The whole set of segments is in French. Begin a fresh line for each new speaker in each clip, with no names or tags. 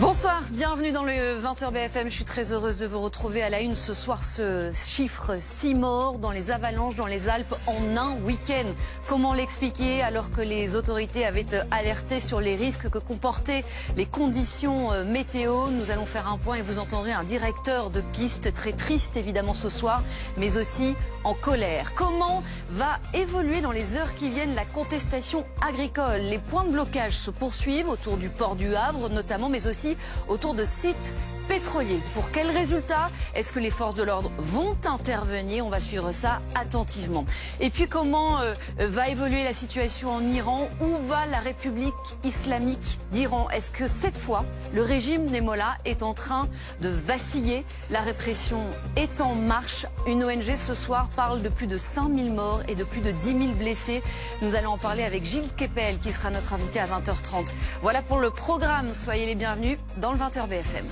Bonsoir, bienvenue dans le 20h BFM. Je suis très heureuse de vous retrouver à la une ce soir. Ce chiffre 6 morts dans les avalanches dans les Alpes en un week-end. Comment l'expliquer alors que les autorités avaient alerté sur les risques que comportaient les conditions météo? Nous allons faire un point et vous entendrez un directeur de piste très triste évidemment ce soir, mais aussi en colère. Comment va évoluer dans les heures qui viennent la contestation agricole? Les points de blocage se poursuivent autour du port du Havre notamment, mais aussi autour de sites pétroliers. Pour quels résultats? Est-ce que les forces de l'ordre vont intervenir? On va suivre ça attentivement. Et puis comment va évoluer la situation en Iran? Où va la République islamique d'Iran? Est-ce que cette fois, le régime des mollahs est en train de vaciller? La répression est en marche. Une ONG ce soir parle de plus de 5000 morts et de plus de 10 000 blessés. Nous allons en parler avec Gilles Kepel qui sera notre invité à 20h30. Voilà pour le programme. Soyez les bienvenus dans le 20h BFM.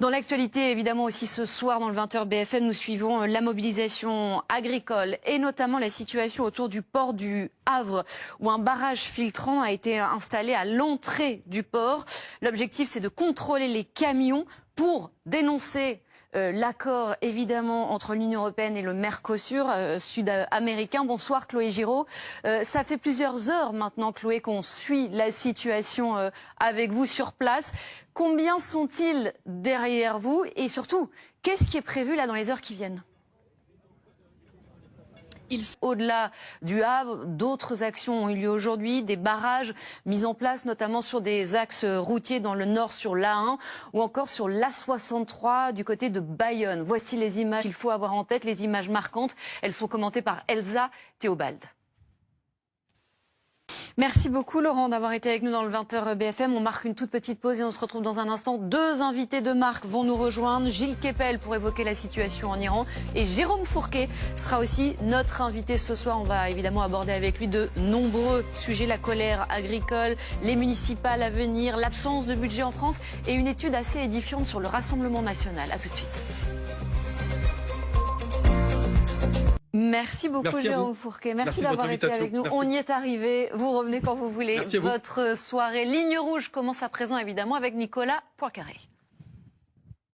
Dans l'actualité, évidemment aussi ce soir dans le 20h BFM, nous suivons la mobilisation agricole et notamment la situation autour du port du Havre où un barrage filtrant a été installé à l'entrée du port. L'objectif, c'est de contrôler les camions pour dénoncer l'accord évidemment entre l'Union européenne et le Mercosur sud-américain. Bonsoir Chloé Giraud. Ça fait plusieurs heures maintenant, Chloé, qu'on suit la situation avec vous sur place. Combien sont-ils derrière vous? Et surtout, qu'est-ce qui est prévu là dans les heures qui viennent? Au-delà du Havre, d'autres actions ont eu lieu aujourd'hui, des barrages mis en place notamment sur des axes routiers dans le nord sur l'A1 ou encore sur l'A63 du côté de Bayonne. Voici les images qu'il faut avoir en tête, les images marquantes. Elles sont commentées par Elsa Théobald. Merci beaucoup Laurent d'avoir été avec nous dans le 20h BFM. On marque une toute petite pause et on se retrouve dans un instant. Deux invités de marque vont nous rejoindre. Gilles Kepel pour évoquer la situation en Iran et Jérôme Fourquet sera aussi notre invité ce soir. On va évidemment aborder avec lui de nombreux sujets, la colère agricole, les municipales à venir, l'absence de budget en France et une étude assez édifiante sur le Rassemblement national. A tout de suite. Merci beaucoup Jérôme Fourquet. Merci d'avoir été avec nous. On y est arrivé. Vous revenez quand vous voulez. Votre soirée Ligne Rouge commence à présent évidemment avec Nicolas Poincaré.